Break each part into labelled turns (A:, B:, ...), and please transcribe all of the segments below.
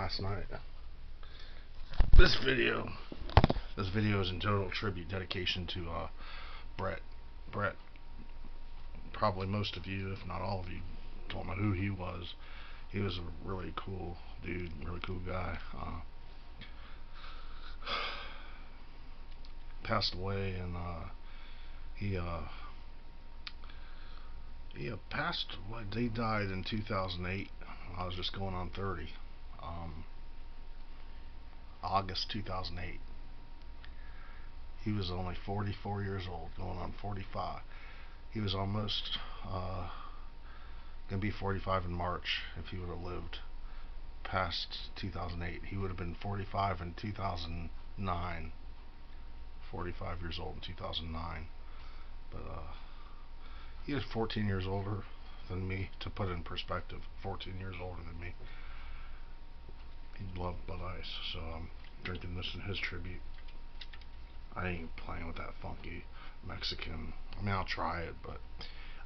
A: last night. This video, this video is in total tribute dedication to Brett. Brett, probably most of you, if not all of you, don't know who he was. He was a really cool dude, really cool guy. Passed away, and he passed. He died in 2008. I was just going on 30. Um, August 2008. He was only 44 years old, going on 45. He was almost going to be 45 in March if he would have lived past 2008. He would have been 45 in 2009. 45 years old in 2009. But he was 14 years older than me, to put it in perspective. 14 years older than me. He loved Bud Ice, so I'm drinking this in his tribute. I ain't playing with that funky Mexican. I mean, I'll try it, but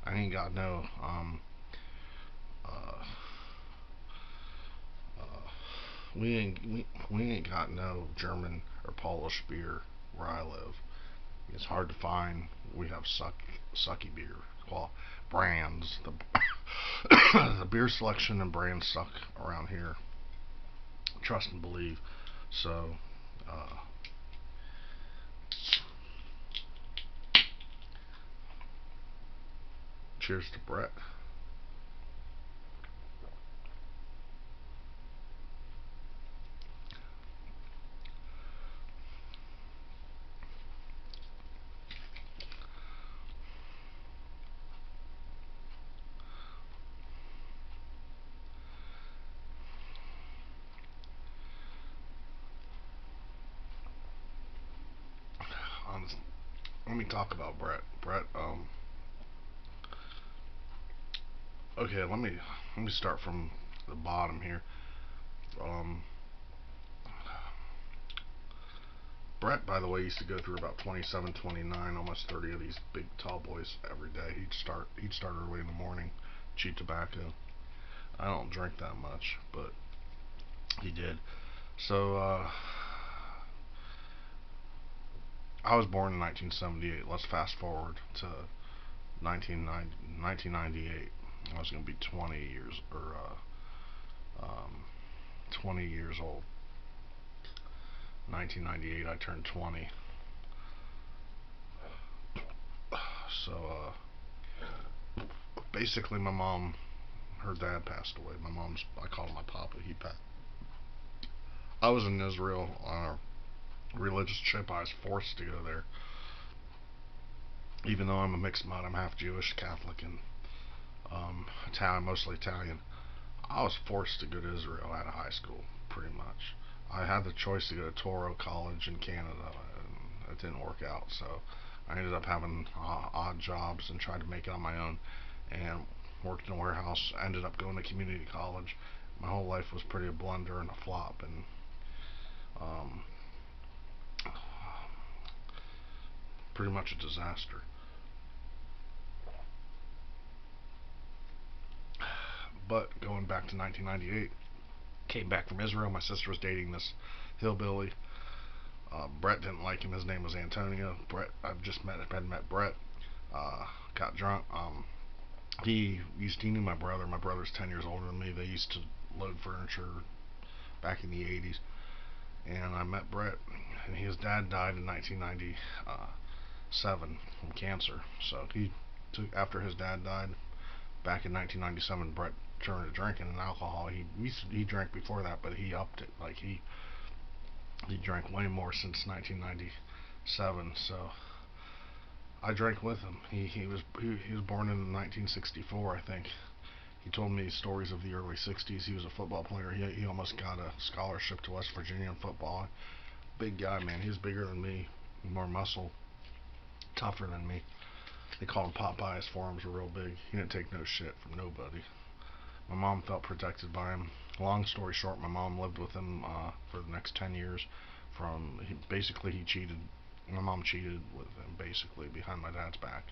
A: I ain't got no uh, we ain't got no German or Polish beer where I live. It's hard to find. We have sucky beer. Well, brands. The the beer selection and brands suck around here. Trust and believe. So, cheers to Brett. Let me talk about Brett. Brett. Okay. Let me start from the bottom here. Um, Brett, by the way, used to go through about 27, 29, almost 30 of these big tall boys every day. He'd start early in the morning, chew tobacco. I don't drink that much, but he did. So I was born in 1978. Let's fast forward to 1998. I was going to be 20 years or 20 years old. 1998, I turned 20. So basically, my mom, her dad passed away. I call him my papa. He passed. I was in Israel on a religious trip. I was forced to go there, even though I'm a mixed mod. I'm half Jewish, Catholic, and Italian, mostly Italian. I was forced to go to Israel out of high school, pretty much. I had the choice to go to Toro College in Canada, and it didn't work out. So I ended up having odd jobs and tried to make it on my own, and worked in a warehouse. Ended up going to community college. My whole life was pretty a blunder and a flop, and um, pretty much a disaster. But going back to 1998, came back from Israel. My sister was dating this hillbilly. Brett didn't like him. His name was Antonio. Brett, had met Brett. Got drunk. He knew my brother. My brother's 10 years older than me. They used to load furniture back in the 80s. And I met Brett, and his dad died in 1997 from cancer. So he took after his dad died back in 1997. Brett turned to drinking and alcohol. He drank before that, but he upped it. Like he drank way more since 1997. So I drank with him. He was born in 1964, I think. He told me stories of the early 60s. He was a football player. He almost got a scholarship to West Virginia in football. Big guy, man. He was bigger than me, more muscle, tougher than me. They called him Popeye. His forearms were real big. He didn't take no shit from nobody. My mom felt protected by him. Long story short, my mom lived with him for the next 10 years. Basically, he cheated. My mom cheated with him, basically, behind my dad's back.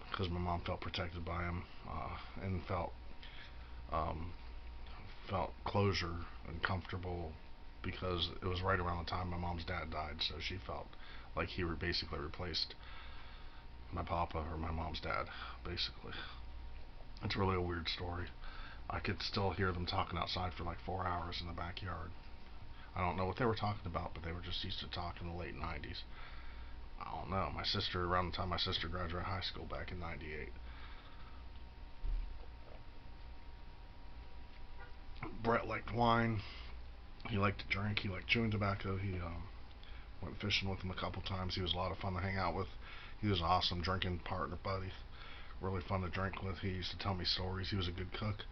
A: Because my mom felt protected by him and felt um, felt closure and comfortable because it was right around the time my mom's dad died, so she felt like he basically replaced my papa or my mom's dad, basically. It's really a weird story. I could still hear them talking outside for like 4 hours in the backyard. I don't know what they were talking about, but they were just used to talk in the late 90s. I don't know. My sister, around the time my sister graduated high school back in 98. Brett liked wine. He liked to drink. He liked chewing tobacco. He went fishing with him a couple times. He was a lot of fun to hang out with. He was an awesome drinking partner, buddy. Really fun to drink with. He used to tell me stories. He was a good cook.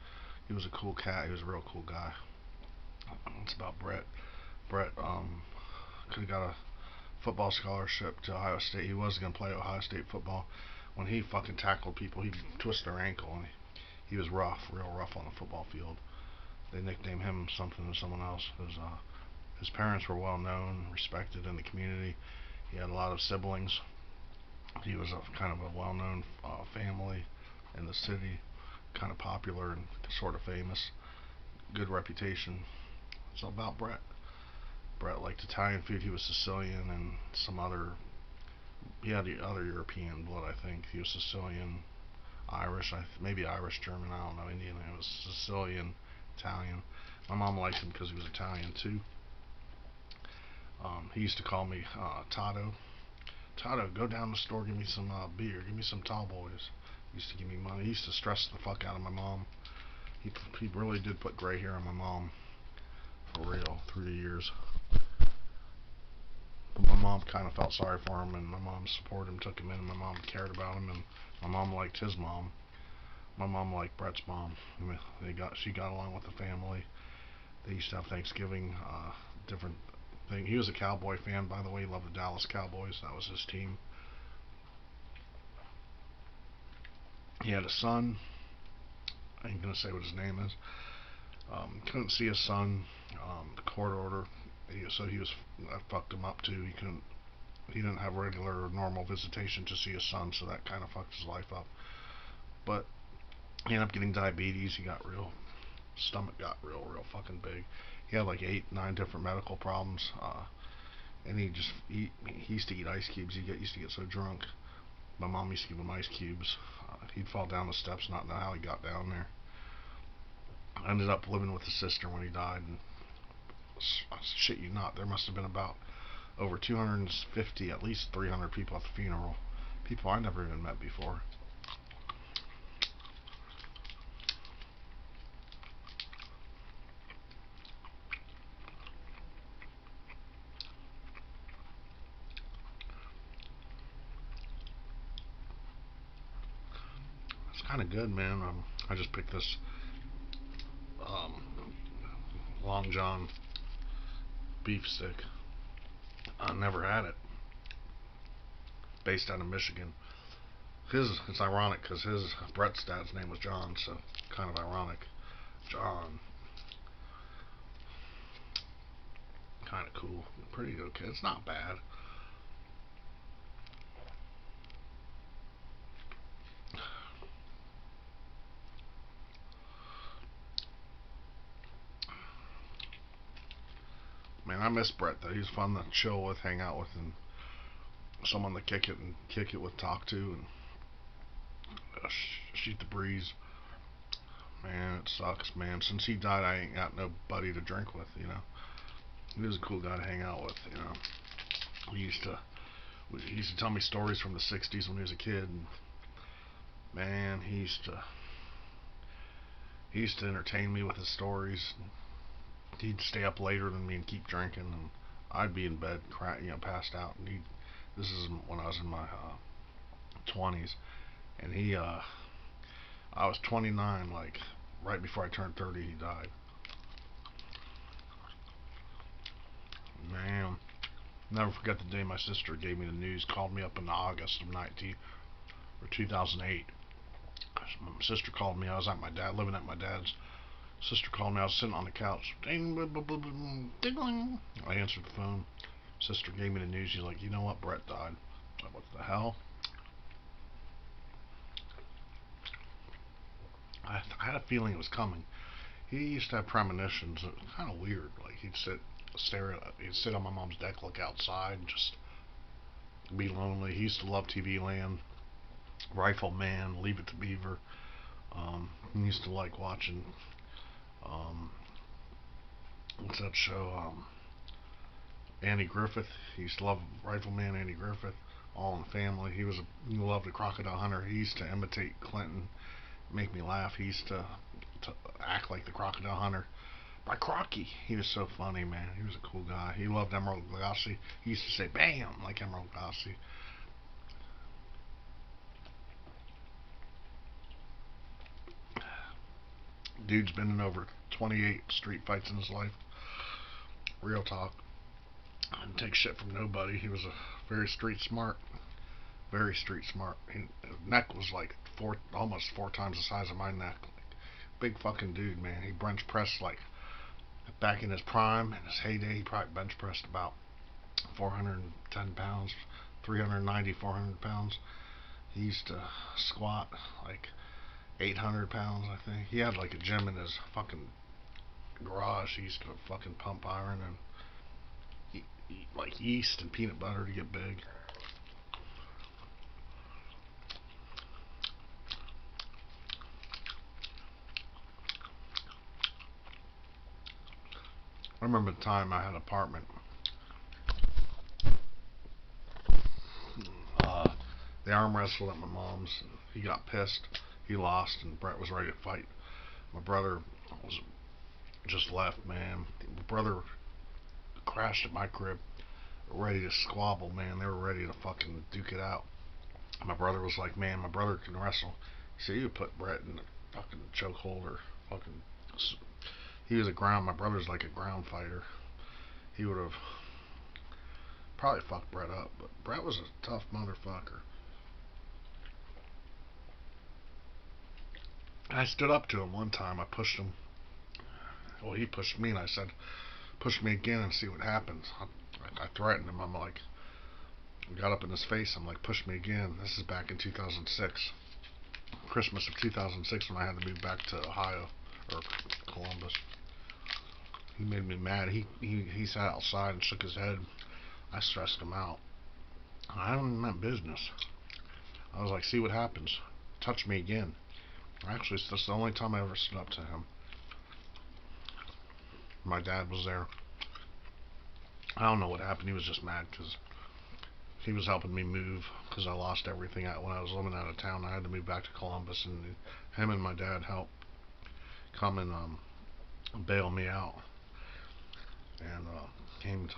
A: He was a cool cat. He was a real cool guy. That's about Brett. Brett could have got a football scholarship to Ohio State. He was going to play Ohio State football. When he fucking tackled people, he'd twist their ankle, and he was rough, real rough on the football field. They nicknamed him something to someone else. His parents were well known, respected in the community. He had a lot of siblings. He was a kind of a well known family in the city, kind of popular and sort of famous. Good reputation. It's all about Brett. Brett liked Italian food. He was Sicilian and some other. He had the other European blood, I think. He was Sicilian, Irish, maybe Irish, German. I don't know. Indian. It was Sicilian, Italian. My mom liked him because he was Italian too. He used to call me Tato. Tato, go down the store, give me some beer, give me some tall boys. He used to give me money. He used to stress the fuck out of my mom. He really did put gray hair on my mom, for real, through the years. But my mom kind of felt sorry for him, and my mom supported him, took him in, and my mom cared about him, and my mom liked his mom. My mom liked Brett's mom. She got along with the family. They used to have Thanksgiving, different thing. He was a Cowboy fan, by the way. He loved the Dallas Cowboys. That was his team. He had a son. I ain't gonna say what his name is. Couldn't see his son. The court order. So he was. That fucked him up too. He couldn't. He didn't have regular, normal visitation to see his son, so that kind of fucked his life up. But he ended up getting diabetes. He got real. Stomach got real fucking big. He had like 8, 9 different medical problems. And he used to eat ice cubes. Used to get so drunk. My mom used to give him ice cubes. He'd fall down the steps, not know how he got down there. I ended up living with his sister when he died, and shit you not, there must have been about over 250, at least 300 people at the funeral. People I never even met before. It's kind of good, man. I just picked this um, Long John beef stick. I never had it. Based out of Michigan. It's ironic because his Brett's dad's name was John, so kind of ironic. John, kind of cool, pretty okay. It's not bad. Man, I miss Brett though. He's fun to chill with, hang out with, and someone to kick it with, talk to, and shoot the breeze. Man, it sucks, man. Since he died, I ain't got nobody to drink with. He was a cool guy to hang out with. He used to he used to tell me stories from the '60s when he was a kid. And man, he used to entertain me with his stories. He'd stay up later than me and keep drinking, and I'd be in bed, passed out. And this is when I was in my 20s, and I was 29, like right before I turned 30, he died. Man, never forget the day my sister gave me the news. Called me up in August of 2008. My sister called me. I was living at my dad's. Sister called me. I was sitting on the couch. Ding, blah, blah, blah, blah, ding. I answered the phone. Sister gave me the news. She's like, you know what? Brett died. I'm like, what the hell? I had a feeling it was coming. he used to have premonitions. It was kind of weird. Like he'd sit on my mom's deck, look outside, and just be lonely. He used to love TV Land, Rifleman, Leave It to Beaver. He used to like watching what's that show? Andy Griffith. He used to love Rifleman, Andy Griffith. All in the Family. He loved the Crocodile Hunter. He used to imitate Clinton, make me laugh. He used to act like the Crocodile Hunter. By Crocky, he was so funny, man. He was a cool guy. He loved Emerald Lagasse. He used to say "bam" like Emerald Lagasse. Dude's been in over 28 street fights in his life. Real talk. Didn't take shit from nobody. He was a very street smart. Very street smart. His neck was like almost four times the size of my neck. Like, big fucking dude, man. He bench pressed like back in his prime, in his heyday. He probably bench pressed about 410 pounds, 390, 400 pounds. He used to squat like 800 pounds, I think. He had like a gym in his fucking garage. He used to fucking pump iron and eat like yeast and peanut butter to get big. I remember the time I had an apartment. Uh, they arm wrestled at my mom's. And he got pissed. He lost, and Brett was ready to fight. My brother was just left, man. My brother crashed at my crib, ready to squabble, man. They were ready to fucking duke it out. My brother was like, man, my brother can wrestle. He said, you would put Brett in a fucking chokehold or fucking. He was a ground. My brother's like a ground fighter. He would have probably fucked Brett up, but Brett was a tough motherfucker. I stood up to him one time. I pushed him. Well, he pushed me, and I said, push me again and see what happens. I threatened him. I'm like, I got up in his face. I'm like, push me again. This is back in 2006. Christmas of 2006 when I had to move back to Ohio or Columbus. He made me mad. He sat outside and shook his head. I stressed him out. I only meant business. I was like, see what happens. Touch me again. Actually, that's the only time I ever stood up to him. My dad was there. I don't know what happened. He was just mad because he was helping me move because I lost everything when I was living out of town. I had to move back to Columbus, and him and my dad helped come and bail me out and came to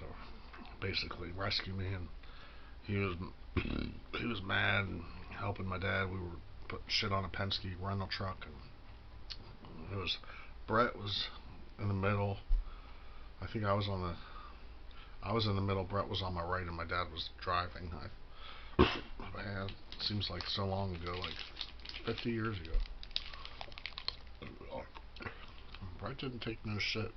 A: basically rescue me. And he was he was mad and helping my dad. We were putting shit on a Penske rental truck, and it was Brett was in the middle. I think I was in the middle. Brett was on my right, and my dad was driving. Man, it seems like so long ago, like 50 years ago. Brett didn't take no shit.